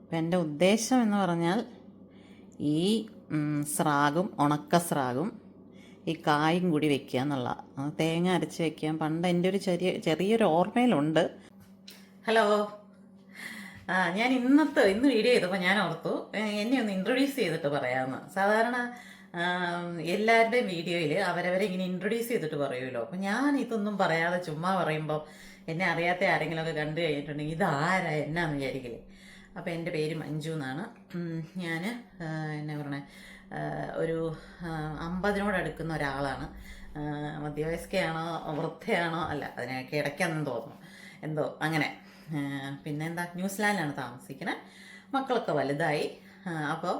അപ്പം എൻ്റെ ഉദ്ദേശം എന്ന് പറഞ്ഞാൽ ഈ സ്രാഗും ഉണക്ക സ്രാഗും ഈ കായും കൂടി വെക്കുക എന്നുള്ള തേങ്ങ അരച്ച് വെക്കാൻ പണ്ട് എൻ്റെ ഒരു ചെറിയൊരു ഓർമ്മയിലുണ്ട്. ഹലോ, ഞാൻ ഇന്ന് വീഡിയോ ചെയ്തപ്പോൾ ഞാൻ ഓർത്തു എന്നെ ഒന്ന് ഇൻട്രൊഡ്യൂസ് ചെയ്തിട്ട് പറയാമെന്ന്. സാധാരണ എല്ലാവരുടെയും വീഡിയോയിൽ അവരവരെ ഇങ്ങനെ ഇൻട്രൊഡ്യൂസ് ചെയ്തിട്ട് പറയുമല്ലോ. അപ്പം ഞാൻ ഇതൊന്നും പറയാതെ ചുമ്മാ പറയുമ്പോൾ എന്നെ അറിയാത്ത ആരെങ്കിലുമൊക്കെ കണ്ടു കഴിഞ്ഞിട്ടുണ്ടെങ്കിൽ ഇതാരാ എന്നാന്ന് വിചാരിക്കില്ലേ. അപ്പോൾ എൻ്റെ പേര് മഞ്ജു എന്നാണ്. ഞാൻ എന്നാ പറയണേ, ഒരു 50-നോടടുക്കുന്ന ഒരാളാണ്. മധ്യവയസ്കയാണോ വൃദ്ധയാണോ അല്ല, അതിനൊക്കെ ഇടയ്ക്കെന്നും തോന്നുന്നു, എന്തോ അങ്ങനെ. പിന്നെന്താ, ന്യൂസിലാൻഡിലാണ് താമസിക്കുന്നത്. മക്കളൊക്കെ വലുതായി. അപ്പോൾ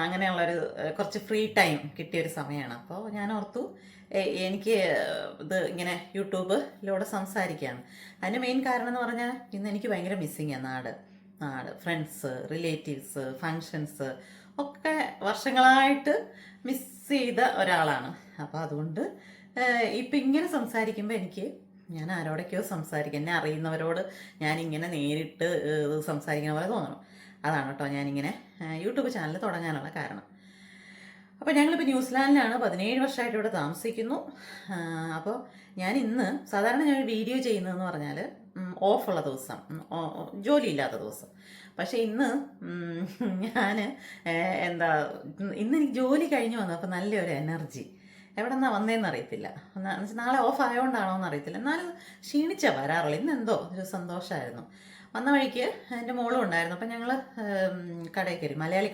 അങ്ങനെയുള്ളൊരു കുറച്ച് ഫ്രീ ടൈം കിട്ടിയൊരു സമയമാണ്. അപ്പോൾ ഞാൻ ഓർത്തു എനിക്ക് ഇത് ഇങ്ങനെ യൂട്യൂബിലൂടെ സംസാരിക്കുകയാണ്. അതിന് മെയിൻ കാരണം എന്ന് പറഞ്ഞാൽ ഇന്ന് എനിക്ക് ഭയങ്കര മിസ്സിങ്ങാണ് നാട്, ഫ്രണ്ട്സ്, റിലേറ്റീവ്സ്, ഫങ്ഷൻസ് ഒക്കെ വർഷങ്ങളായിട്ട് മിസ് ചെയ്ത ഒരാളാണ്. അപ്പോൾ അതുകൊണ്ട് ഇപ്പം ഇങ്ങനെ സംസാരിക്കുമ്പോൾ ഞാൻ ആരോടൊക്കെയോ സംസാരിക്കും, എന്നെ അറിയുന്നവരോട് ഞാനിങ്ങനെ നേരിട്ട് സംസാരിക്കുന്ന പോലെ തോന്നണം. അതാണ് കേട്ടോ ഞാനിങ്ങനെ യൂട്യൂബ് ചാനൽ തുടങ്ങാനുള്ള കാരണം. അപ്പോൾ ഞങ്ങളിപ്പോൾ ന്യൂസിലാൻഡിലാണ്, 17 വർഷമായിട്ട് ഇവിടെ താമസിക്കുന്നു. അപ്പോൾ ഞാൻ സാധാരണ ഞാൻ വീഡിയോ ചെയ്യുന്നതെന്ന് പറഞ്ഞാൽ ഓഫുള്ള ദിവസം, ജോലിയില്ലാത്ത ദിവസം. പക്ഷേ ഇന്ന് ഞാൻ ഇന്ന് എനിക്ക് ജോലി കഴിഞ്ഞ് വന്നു. അപ്പോൾ നല്ലൊരു എനർജി, എവിടെ നിന്നാണ് വന്നതെന്ന് അറിയത്തില്ല. നാളെ ഓഫ് ആയതുകൊണ്ടാണോ എന്ന് അറിയത്തില്ല, എന്നാലും ക്ഷീണിച്ച വരാറുള്ളൂ. ഇന്ന് എന്തോ ഒരു സന്തോഷമായിരുന്നു. വന്ന വഴിക്ക് എൻ്റെ മോളും ഉണ്ടായിരുന്നു. അപ്പം ഞങ്ങൾ കടയിൽ കയറി, മലയാളി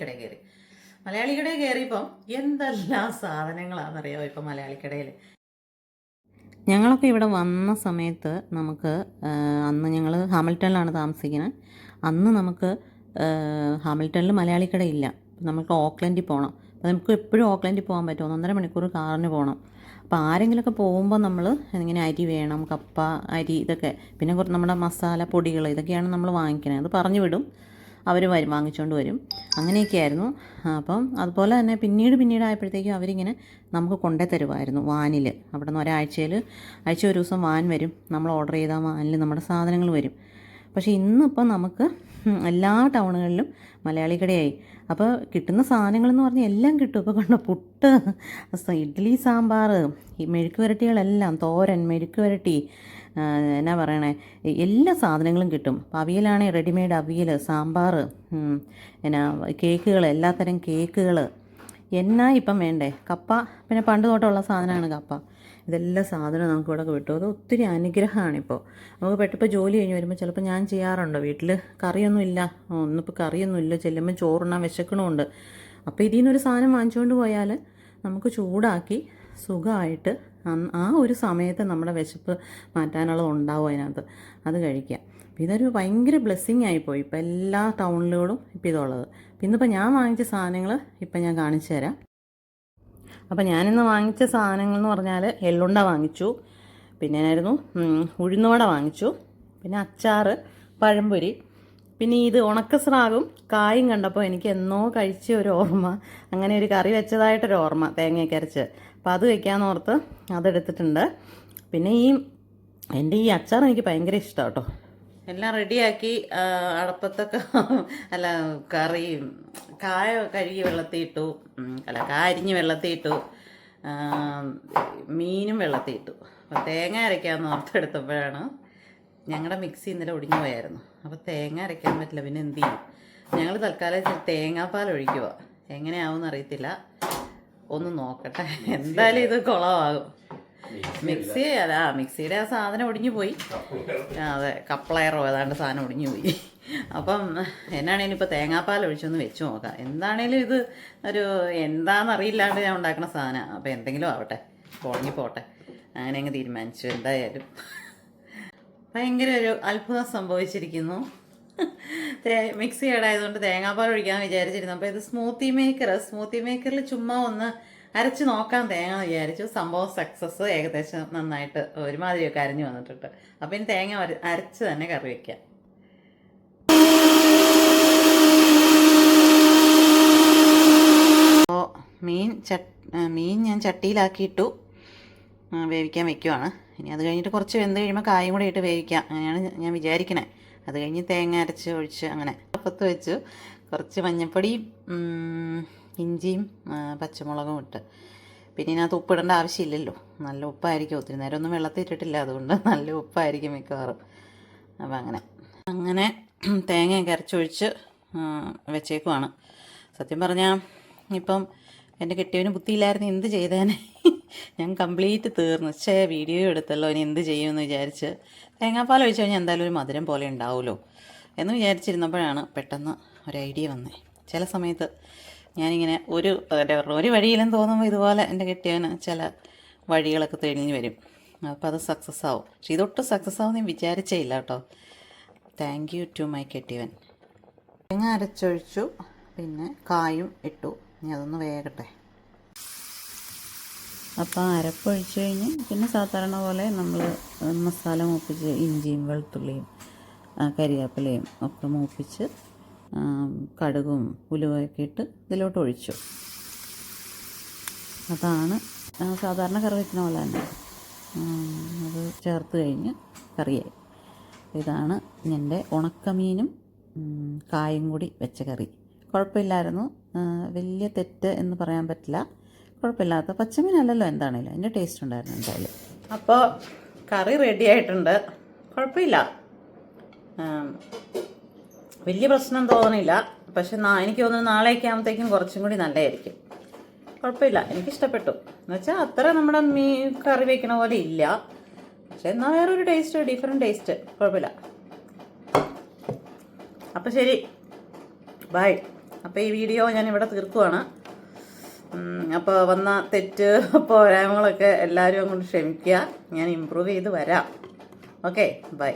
കടയിൽ കയറിയപ്പം എന്തെല്ലാം സാധനങ്ങളാണെന്നറിയാമോ ഇപ്പം മലയാളി കടയിൽ. ഞങ്ങളൊക്കെ ഇവിടെ വന്ന സമയത്ത് നമുക്ക് അന്ന് ഞങ്ങൾ ഹാമിൽട്ടണിലാണ് താമസിക്കുന്നത്. അന്ന് നമുക്ക് ഹാമിൽട്ടണിൽ മലയാളി കടയില്ല. നമുക്ക് ഓക്ലൻഡിൽ പോകണം. അപ്പോൾ നമുക്ക് എപ്പോഴും ഓക്ലൻഡിൽ പോകാൻ പറ്റും, 1.5 മണിക്കൂർ കാറിന് പോകണം. അപ്പോൾ ആരെങ്കിലുമൊക്കെ പോകുമ്പോൾ നമ്മൾ ഇങ്ങനെ അരി വേണം, കപ്പ, അരി, ഇതൊക്കെ, പിന്നെ കുറച്ച് നമ്മുടെ മസാല പൊടികൾ, ഇതൊക്കെയാണ് നമ്മൾ വാങ്ങിക്കണത്. അത് പറഞ്ഞു വിടും, അവർ വാങ്ങിച്ചുകൊണ്ട് വരും. അങ്ങനെയൊക്കെയായിരുന്നു. അപ്പം അതുപോലെ തന്നെ പിന്നീട് ആയപ്പോഴത്തേക്കും അവരിങ്ങനെ നമുക്ക് കൊണ്ടേ തരുമായിരുന്നു വാനിൽ. അവിടെ നിന്ന് ആഴ്ച ഒരു ദിവസം വാൻ വരും. നമ്മൾ ഓർഡർ ചെയ്ത വാനിൽ നമ്മുടെ സാധനങ്ങൾ വരും. പക്ഷേ ഇന്നിപ്പോൾ നമുക്ക് എല്ലാ ടൗണുകളിലും മലയാളി കടയായി. അപ്പോൾ കിട്ടുന്ന സാധനങ്ങളെന്ന് പറഞ്ഞാൽ എല്ലാം കിട്ടും. ഇപ്പോൾ കണ്ടോ, പുട്ട്, ഇഡ്ഡലി, സാമ്പാർ, ഈ മെഴുക്ക് വരട്ടികളെല്ലാം, തോരൻ, മെഴുക്ക് വരട്ടി, എന്നാ പറയണേ, എല്ലാ സാധനങ്ങളും കിട്ടും. അവിയലാണെങ്കിൽ റെഡിമെയ്ഡ് അവിയൽ, സാമ്പാർ, കേക്കുകൾ, എല്ലാത്തരം കേക്കുകൾ, എന്നാ ഇപ്പം വേണ്ടേ, കപ്പ, പിന്നെ പണ്ട് തൊട്ടുള്ള സാധനമാണ് കപ്പ. ഇതെല്ലാം സാധനം നമുക്ക് ഇവിടെ കിട്ടും. അത് ഒത്തിരി അനുഗ്രഹമാണിപ്പോൾ. നമുക്ക് പെട്ടിപ്പോൾ ജോലി കഴിഞ്ഞ് വരുമ്പോൾ ചിലപ്പോൾ ഞാൻ ചെയ്യാറുണ്ട്, വീട്ടിൽ കറിയൊന്നുമില്ല, ഒന്നിപ്പോൾ കറിയൊന്നുമില്ല, ചെല്ലുമ്പോൾ ചോറുണ്ണാൻ വിശക്കണമുണ്ട്. അപ്പോൾ ഇതിൽ നിന്നൊരു സാധനം വാങ്ങിച്ചുകൊണ്ട് പോയാൽ നമുക്ക് ചൂടാക്കി സുഖമായിട്ട് ആ ഒരു സമയത്ത് നമ്മുടെ വിശപ്പ് മാറ്റാനുള്ളത് ഉണ്ടാവും അതിനകത്ത്, അത് കഴിക്കാം. അപ്പോൾ ഇതൊരു ഭയങ്കര ബ്ലെസ്സിങ് ആയിപ്പോയി ഇപ്പോൾ എല്ലാ ടൗണിലോടും ഇപ്പോൾ ഇതുള്ളത്. ഇന്നിപ്പോൾ ഞാൻ വാങ്ങിച്ച സാധനങ്ങൾ ഇപ്പം ഞാൻ കാണിച്ചു തരാം. അപ്പോൾ ഞാനിന്ന് വാങ്ങിച്ച സാധനങ്ങൾ എന്ന് പറഞ്ഞാൽ എള്ളുണ്ട വാങ്ങിച്ചു, പിന്നെ ഉഴുന്നുവട വാങ്ങിച്ചു, പിന്നെ അച്ചാർ, പഴംപൊരി, പിന്നെ ഇത് ഉണക്ക സ്രാഗും കായും കണ്ടപ്പോൾ എനിക്ക് എന്നോ കഴിച്ച ഒരു ഓർമ്മ, അങ്ങനെ ഒരു കറി വെച്ചതായിട്ടൊരു ഓർമ്മ, തേങ്ങയൊക്കെ അരച്ച്. അപ്പോൾ അത് വെക്കാമെന്ന് ഓർത്ത് അതെടുത്തിട്ടുണ്ട്. പിന്നെ എൻ്റെ ഈ അച്ചാർ എനിക്ക് ഭയങ്കര ഇഷ്ടമാണ് കേട്ടോ. എല്ലാം റെഡിയാക്കി അടപ്പത്തൊക്കെ അല്ല, കറി കായ കഴുകി വെള്ളത്തിയിട്ടു, കായ അരിഞ്ഞ് വെള്ളത്തിയിട്ടു, മീനും വെള്ളത്തിയിട്ടു. അപ്പോൾ തേങ്ങ അരയ്ക്കാമെന്ന് ഓർത്തെടുത്തപ്പോഴാണ് ഞങ്ങളുടെ മിക്സി ഇന്നലെ ഒടിഞ്ഞു പോയായിരുന്നു. അപ്പോൾ തേങ്ങ അരയ്ക്കാൻ പറ്റില്ല, പിന്നെ എന്ത് ചെയ്യും. ഞങ്ങൾ തൽക്കാലം തേങ്ങാപ്പാൽ ഒഴിക്കുക, എങ്ങനെയാവും അറിയത്തില്ല, ഒന്ന് നോക്കട്ടെ. എന്തായാലും ഇത് കുളമാകും. മിക്സിയുടെ ആ സാധനം ഒടിഞ്ഞു പോയി. അതെ, കപ്ലയറോ ഏതാണ്ട് സാധനം ഒടിഞ്ഞു പോയി. അപ്പം എന്നാണേലും ഇപ്പോൾ തേങ്ങാപ്പാൽ ഒഴിച്ചൊന്ന് വെച്ച് നോക്കാം. എന്താണേലും ഇത് എന്താണെന്നറിയില്ലാണ്ട് ഞാൻ ഉണ്ടാക്കുന്ന സാധനമാണ്. അപ്പോൾ എന്തെങ്കിലും ആവട്ടെ, പോട്ടെ, അങ്ങനെ അങ്ങ് തീരുമാനിച്ചു. എന്തായാലും ഭയങ്കര ഒരു അത്ഭുതം സംഭവിച്ചിരിക്കുന്നു. മിക്സി കേടായതുകൊണ്ട് തേങ്ങാപ്പാൽ ഒഴിക്കാമെന്ന് വിചാരിച്ചിരുന്നു. അപ്പോൾ ഇത് സ്മൂത്തി മേക്കറിൽ ചുമ്മാ ഒന്ന് അരച്ച് നോക്കാൻ തേങ്ങ വിചാരിച്ചു. സംഭവം സക്സസ്, ഏകദേശം നന്നായിട്ട് ഒരുമാതിരിയൊക്കെ അരഞ്ഞു വന്നിട്ടുണ്ട്. അപ്പം ഇനി തേങ്ങ അരച്ച് തന്നെ കറി വയ്ക്കാം. അപ്പോൾ മീൻ ഞാൻ ചട്ടിയിലാക്കിയിട്ടു വേവിക്കാൻ വെക്കുവാണ്. ഇനി അത് കഴിഞ്ഞിട്ട് കുറച്ച് വെന്ത് കഴിയുമ്പോൾ കായും കൂടെ ഇട്ട് വേവിക്കാം, അങ്ങനെയാണ് ഞാൻ വിചാരിക്കണേ. അത് കഴിഞ്ഞ് തേങ്ങ അരച്ച് ഒഴിച്ച് അങ്ങനെ അടുപ്പത്ത് വെച്ചു. കുറച്ച് മഞ്ഞൾപ്പൊടിയും ഇഞ്ചിയും പച്ചമുളകും ഇട്ട്. പിന്നെ ഇതിനകത്ത് ഉപ്പിടേണ്ട ആവശ്യമില്ലല്ലോ, നല്ല ഉപ്പായിരിക്കും. ഒത്തിരി നേരം ഒന്നും വെള്ളത്തിൽ ഇട്ടിട്ടില്ല, അതുകൊണ്ട് നല്ല ഉപ്പായിരിക്കും മിക്കവാറും. അപ്പം അങ്ങനെ തേങ്ങയൊക്കെ അരച്ചൊഴിച്ച് വെച്ചേക്കുവാണ്. സത്യം പറഞ്ഞാൽ ഇപ്പം എൻ്റെ കെട്ടിയവന് ബുദ്ധിയില്ലായിരുന്നു, എന്ത് ചെയ്തേനെ. ഞാൻ കംപ്ലീറ്റ് തീർന്നു. വീഡിയോ എടുത്തല്ലോ, ഇനി എന്ത് ചെയ്യുമെന്ന് വിചാരിച്ച്. തേങ്ങാപ്പാൽ ഒഴിച്ച് കഴിഞ്ഞാൽ എന്തായാലും ഒരു മധുരം പോലെ ഉണ്ടാവുമല്ലോ എന്ന് വിചാരിച്ചിരുന്നപ്പോഴാണ് പെട്ടെന്ന് ഒരു ഐഡിയ വന്നത്. ചില സമയത്ത് ഞാനിങ്ങനെ ഒരു വഴിയിലെന്ന് തോന്നുമ്പോൾ ഇതുപോലെ എൻ്റെ കെട്ടിയവന് ചില വഴികളൊക്കെ തെളിഞ്ഞ് വരും. അപ്പോൾ അത് സക്സസ് ആവും. പക്ഷെ ഇതൊട്ടും സക്സസ് ആവും ഞാൻ വിചാരിച്ചേ ഇല്ല കേട്ടോ. താങ്ക് യു ടു മൈ കെട്ടിയവൻ. തേങ്ങ അരച്ചൊഴിച്ചു, പിന്നെ കായും ഇട്ടു. ഇനി അതൊന്ന് വേകട്ടെ. അപ്പോൾ അരപ്പൊഴിച്ച് കഴിഞ്ഞ് പിന്നെ സാധാരണ പോലെ നമ്മൾ മസാല മൂപ്പിച്ച് ഇഞ്ചിയും വെളുത്തുള്ളിയും കരിവേപ്പിലയും ഒക്കെ മൂപ്പിച്ച് കടുകും ഉലുവയൊക്കെ ഇട്ട് ഇതിലോട്ട് ഒഴിച്ചു. അതാണ് സാധാരണ കറി വയ്ക്കുന്ന പോലെ തന്നെ. അത് ചേർത്ത് കഴിഞ്ഞ് കറിയായി. ഇതാണ് എൻ്റെ ഉണക്കമീനും കായും കൂടി വെച്ച കറി. കുഴപ്പമില്ലായിരുന്നു, വലിയ തെറ്റ് എന്ന് പറയാൻ പറ്റില്ല. കുഴപ്പമില്ലാത്ത പച്ചമീനല്ലല്ലോ, എന്താണേലും അതിൻ്റെ ടേസ്റ്റ് ഉണ്ടായിരുന്നു എന്തായാലും. അപ്പോൾ കറി റെഡി ആയിട്ടുണ്ട്. കുഴപ്പമില്ല, വലിയ പ്രശ്നം തോന്നുന്നില്ല. പക്ഷെ എനിക്ക് തോന്നുന്നു നാളേക്ക് ആകുമ്പോഴത്തേക്കും കുറച്ചും കൂടി നല്ലതായിരിക്കും. കുഴപ്പമില്ല, എനിക്കിഷ്ടപ്പെട്ടു. എന്നുവെച്ചാൽ അത്ര നമ്മുടെ കറി വയ്ക്കണ പോലെ ഇല്ല, പക്ഷെ എന്നാൽ വേറൊരു ടേസ്റ്റ്, ഡിഫറെൻറ്റ് ടേസ്റ്റ്. കുഴപ്പമില്ല. അപ്പോൾ ശരി, ബൈ. അപ്പോൾ ഈ വീഡിയോ ഞാൻ ഇവിടെ തീർക്കുവാണ്. അപ്പോൾ വന്ന തെറ്റ് പോരായ്മകളൊക്കെ എല്ലാവരും അങ്ങോട്ട് ക്ഷമിക്കുക. ഞാൻ ഇമ്പ്രൂവ് ചെയ്ത് വരാം. Okay, by.